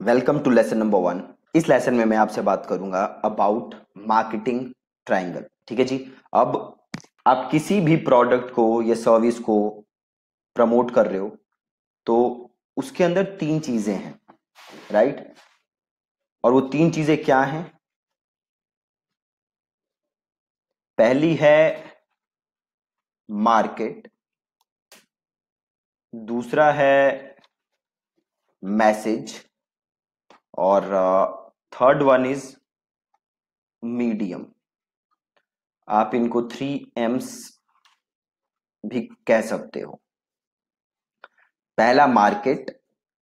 Welcome to lesson number 1। इस lesson में मैं आपसे बात करूंगा अबाउट मार्केटिंग ट्रायंगल। ठीक है जी। अब आप किसी भी प्रोडक्ट को या सर्विस को प्रमोट कर रहे हो तो उसके अंदर तीन चीजें हैं, राइट। और वो तीन चीजें क्या हैं? पहली है मार्केट, दूसरा है मैसेज, और थर्ड वन इज मीडियम। आप इनको 3 M's भी कह सकते हो। पहला मार्केट,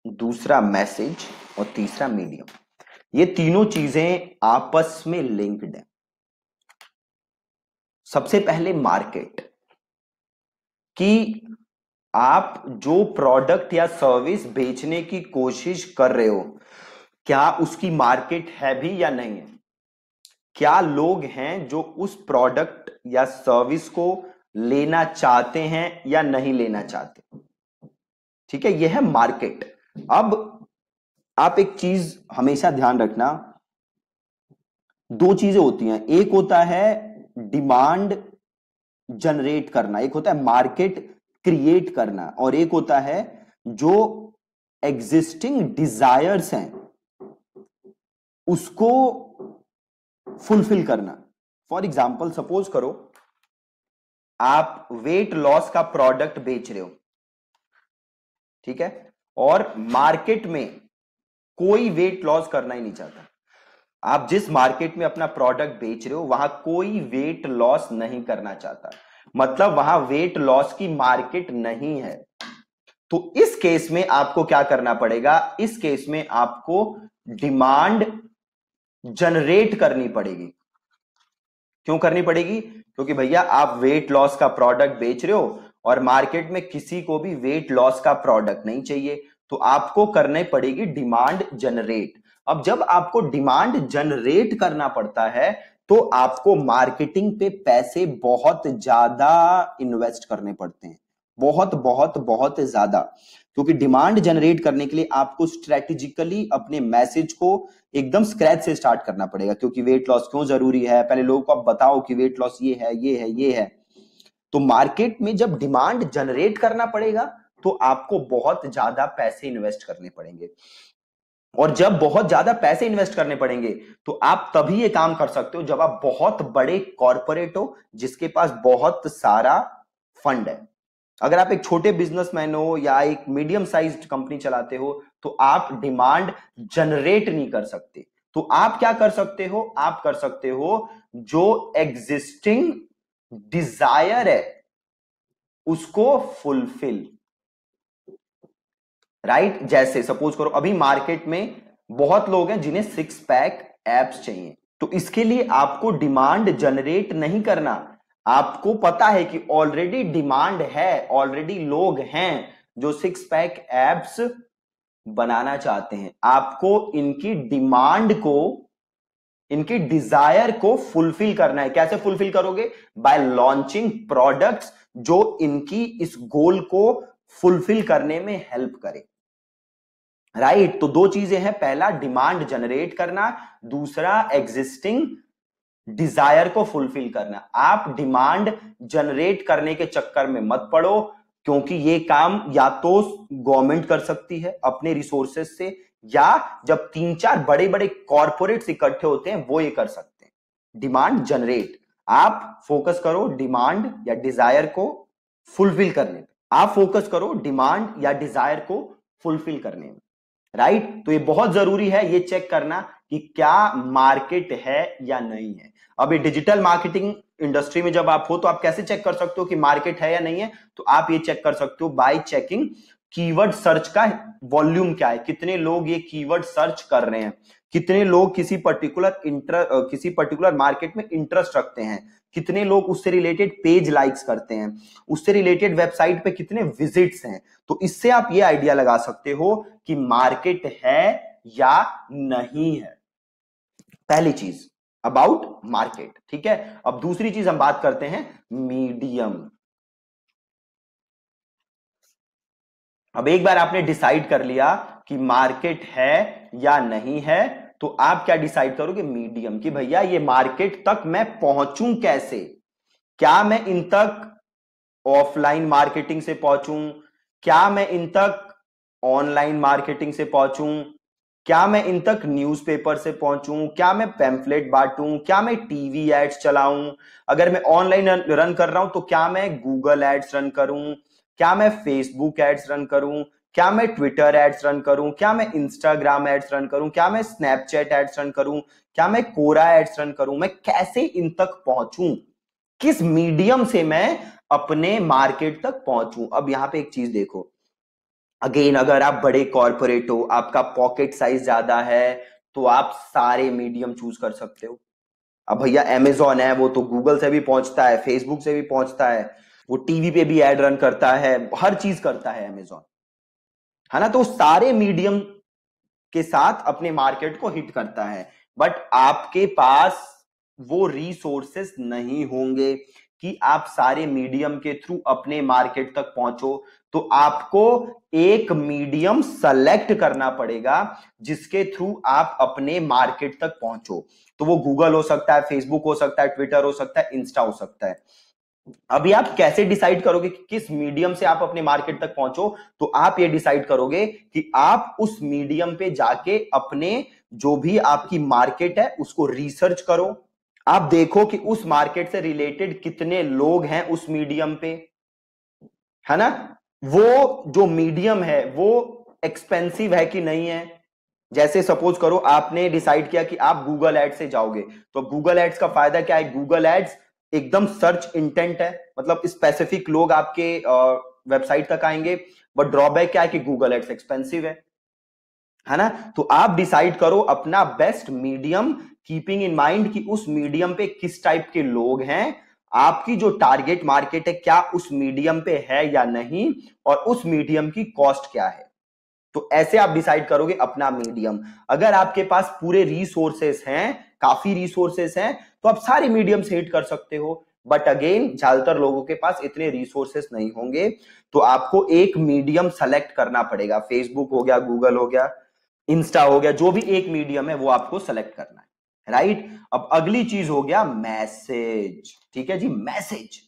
दूसरा मैसेज और तीसरा मीडियम। ये तीनों चीजें आपस में लिंक्ड हैं। सबसे पहले मार्केट, कि आप जो प्रोडक्ट या सर्विस बेचने की कोशिश कर रहे हो, क्या उसकी मार्केट है भी या नहीं है? क्या लोग हैं जो उस प्रोडक्ट या सर्विस को लेना चाहते हैं या नहीं लेना चाहते? ठीक है, यह है मार्केट। अब आप एक चीज हमेशा ध्यान रखना, दो चीजें होती हैं। एक होता है डिमांड जनरेट करना, एक होता है मार्केट क्रिएट करना, और एक होता है जो एग्जिस्टिंग डिजायर्स हैं उसको फुलफिल करना। फॉर एग्जाम्पल, सपोज करो आप वेट लॉस का प्रोडक्ट बेच रहे हो, ठीक है, और मार्केट में कोई वेट लॉस करना ही नहीं चाहता। आप जिस मार्केट में अपना प्रोडक्ट बेच रहे हो वहां कोई वेट लॉस नहीं करना चाहता, मतलब वहां वेट लॉस की मार्केट नहीं है। तो इस केस में आपको क्या करना पड़ेगा? इस केस में आपको डिमांड जनरेट करनी पड़ेगी। क्यों करनी पड़ेगी? क्योंकि भैया आप वेट लॉस का प्रोडक्ट बेच रहे हो और मार्केट में किसी को भी वेट लॉस का प्रोडक्ट नहीं चाहिए, तो आपको करनी पड़ेगी डिमांड जनरेट। अब जब आपको डिमांड जनरेट करना पड़ता है तो आपको मार्केटिंग पे पैसे बहुत ज्यादा इन्वेस्ट करने पड़ते हैं, बहुत बहुत बहुत ज्यादा। क्योंकि डिमांड जनरेट करने के लिए आपको स्ट्रेटेजिकली अपने मैसेज को एकदम स्क्रैच से स्टार्ट करना पड़ेगा। क्योंकि वेट लॉस क्यों जरूरी है, पहले लोगों को आप बताओ कि वेट लॉस ये है, ये है, ये है। तो मार्केट में जब डिमांड जनरेट करना पड़ेगा तो आपको बहुत ज्यादा पैसे इन्वेस्ट करने पड़ेंगे। और जब बहुत ज्यादा पैसे इन्वेस्ट करने पड़ेंगे तो आप तभी ये काम कर सकते हो जब आप बहुत बड़े कॉर्पोरेट हो जिसके पास बहुत सारा फंड है। अगर आप एक छोटे बिजनेसमैन हो या एक मीडियम साइज्ड कंपनी चलाते हो तो आप डिमांड जनरेट नहीं कर सकते। तो आप क्या कर सकते हो? आप कर सकते हो जो एग्जिस्टिंग डिजायर है उसको फुलफिल, राइट। जैसे सपोज करो अभी मार्केट में बहुत लोग हैं जिन्हें 6 पैक एब्स चाहिए, तो इसके लिए आपको डिमांड जनरेट नहीं करना। आपको पता है कि ऑलरेडी डिमांड है, ऑलरेडी लोग हैं जो 6 पैक एब्स बनाना चाहते हैं। आपको इनकी डिमांड को, इनकी डिजायर को फुलफिल करना है। कैसे फुलफिल करोगे? बाय लॉन्चिंग प्रोडक्ट्स जो इनकी इस गोल को फुलफिल करने में हेल्प करे, राइट। तो दो चीजें हैं, पहला डिमांड जनरेट करना, दूसरा एग्जिस्टिंग डिजायर को फुलफिल करना। आप डिमांड जनरेट करने के चक्कर में मत पड़ो, क्योंकि ये काम या तो गवर्नमेंट कर सकती है अपने रिसोर्सेज से, या जब 3-4 बड़े बड़े कॉर्पोरेट्स इकट्ठे होते हैं वो ये कर सकते हैं। डिमांड जनरेट, आप फोकस करो डिमांड या डिजायर को फुलफिल करने पे। आप फोकस करो डिमांड या डिजायर को फुलफिल करने में, राइट। तो ये बहुत जरूरी है ये चेक करना कि क्या मार्केट है या नहीं है। अब ये डिजिटल मार्केटिंग इंडस्ट्री में जब आप हो तो आप कैसे चेक कर सकते हो कि मार्केट है या नहीं है? तो आप ये चेक कर सकते हो बाय चेकिंग कीवर्ड सर्च का वॉल्यूम क्या है, कितने लोग ये कीवर्ड सर्च कर रहे हैं, कितने लोग किसी पर्टिकुलर मार्केट में इंटरेस्ट रखते हैं, कितने लोग उससे रिलेटेड पेज लाइक्स करते हैं, उससे रिलेटेड वेबसाइट पे कितने विजिट्स हैं। तो इससे आप ये आइडिया लगा सकते हो कि मार्केट है या नहीं है। पहली चीज अबाउट मार्केट, ठीक है। अब दूसरी चीज हम बात करते हैं मीडियम। अब एक बार आपने डिसाइड कर लिया कि मार्केट है या नहीं है, तो आप क्या डिसाइड करोगे? मीडियम, कि भैया ये मार्केट तक मैं पहुंचूं कैसे? क्या मैं इन तक ऑफलाइन मार्केटिंग से पहुंचूं? क्या मैं इन तक ऑनलाइन मार्केटिंग से पहुंचूं? क्या मैं इन तक न्यूज़पेपर से पहुंचूं? क्या मैं पैम्फलेट बांटूं? क्या मैं टीवी एड्स चलाऊं? अगर मैं ऑनलाइन रन कर रहा हूं तो क्या मैं गूगल एड्स रन करूं? क्या मैं फेसबुक एड्स रन करूं? क्या मैं ट्विटर एड्स रन करूं? क्या मैं इंस्टाग्राम एड्स रन करूं? क्या मैं स्नैपचैट एड्स रन करूं? क्या मैं कोरा एड्स रन करूं? मैं कैसे इन तक पहुंचूं? किस मीडियम से मैं अपने मार्केट तक पहुंचूं? अब यहां पे एक चीज देखो, अगेन अगर आप बड़े कॉर्पोरेट हो, आपका पॉकेट साइज ज्यादा है, तो आप सारे मीडियम चूज कर सकते हो। अब भैया अमेजॉन है, वो तो गूगल से भी पहुंचता है, फेसबुक से भी पहुंचता है, वो टीवी पे भी एड रन करता है, हर चीज करता है अमेजॉन, है ना? तो सारे मीडियम के साथ अपने मार्केट को हिट करता है। बट आपके पास वो रिसोर्सेस नहीं होंगे कि आप सारे मीडियम के थ्रू अपने मार्केट तक पहुंचो। तो आपको एक मीडियम सेलेक्ट करना पड़ेगा जिसके थ्रू आप अपने मार्केट तक पहुंचो। तो वो गूगल हो सकता है, फेसबुक हो सकता है, ट्विटर हो सकता है, इंस्टा हो सकता है। अभी आप कैसे डिसाइड करोगे कि किस मीडियम से आप अपने मार्केट तक पहुंचो? तो आप ये डिसाइड करोगे कि आप उस मीडियम पे जाके अपने जो भी आपकी मार्केट है उसको रिसर्च करो। आप देखो कि उस मार्केट से रिलेटेड कितने लोग हैं उस मीडियम पे, है ना? वो जो मीडियम है वो एक्सपेंसिव है कि नहीं है। जैसे सपोज करो आपने डिसाइड किया कि आप गूगल एड्स से जाओगे, तो गूगल एड्स का फायदा क्या है? गूगल एड्स एकदम सर्च इंटेंट है, मतलब स्पेसिफिक लोग आपके वेबसाइट तक आएंगे। बट ड्रॉबैक क्या है कि गूगल एड्स एक्सपेंसिव है ना? तो आप डिसाइड करो अपना best medium, keeping in mind कि उस मीडियम पे किस टाइप के लोग हैं, आपकी जो टारगेट मार्केट है क्या उस मीडियम पे है या नहीं, और उस मीडियम की कॉस्ट क्या है। तो ऐसे आप डिसाइड करोगे अपना मीडियम। अगर आपके पास पूरे रिसोर्सेस हैं, काफी रिसोर्सेस हैं, तो आप सारे मीडियम से हिट कर सकते हो। बट अगेन ज्यादातर लोगों के पास इतने रिसोर्सेस नहीं होंगे, तो आपको एक मीडियम सेलेक्ट करना पड़ेगा। फेसबुक हो गया, गूगल हो गया, इंस्टा हो गया, जो भी एक मीडियम है वो आपको सेलेक्ट करना है, राइट? अब अगली चीज हो गया मैसेज। ठीक है जी, मैसेज,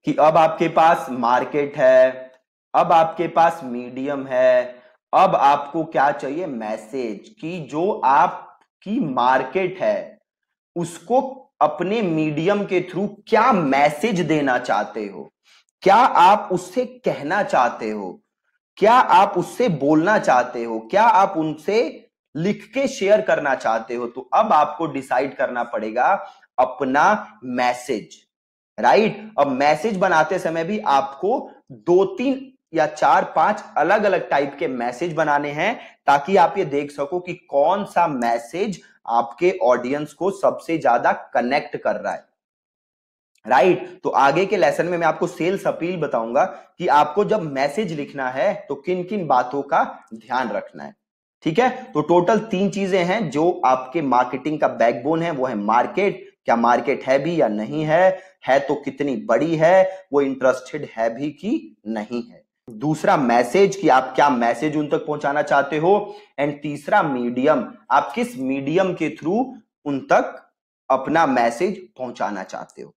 कि अब आपके पास मार्केट है, अब आपके पास मीडियम है, अब आपको क्या चाहिए? मैसेज, कि जो आपकी मार्केट है उसको अपने मीडियम के थ्रू क्या मैसेज देना चाहते हो, क्या आप उससे कहना चाहते हो, क्या आप उससे बोलना चाहते हो, क्या आप उनसे लिख के शेयर करना चाहते हो। तो अब आपको डिसाइड करना पड़ेगा अपना मैसेज, राइट? अब मैसेज बनाते समय भी आपको 2-3 या 4-5 अलग अलग टाइप के मैसेज बनाने हैं, ताकि आप ये देख सको कि कौन सा मैसेज आपके ऑडियंस को सबसे ज्यादा कनेक्ट कर रहा है, राइट? तो आगे के लेसन में मैं आपको सेल्स अपील बताऊंगा कि आपको जब मैसेज लिखना है तो किन किन बातों का ध्यान रखना है। ठीक है? तो टोटल 3 चीजें हैं जो आपके मार्केटिंग का बैकबोन है। वो है मार्केट, क्या मार्केट है भी या नहीं है तो कितनी बड़ी है, वो इंटरेस्टेड है भी कि नहीं है। दूसरा मैसेज, कि आप क्या मैसेज उन तक पहुंचाना चाहते हो। एंड तीसरा मीडियम, आप किस मीडियम के थ्रू उन तक अपना मैसेज पहुंचाना चाहते हो।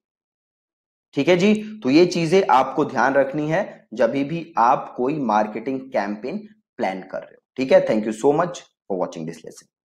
ठीक है जी? तो ये चीजें आपको ध्यान रखनी है जब भी आप कोई मार्केटिंग कैंपेन प्लान कर रहे हो। ठीक है? Thank you so much for watching this lesson.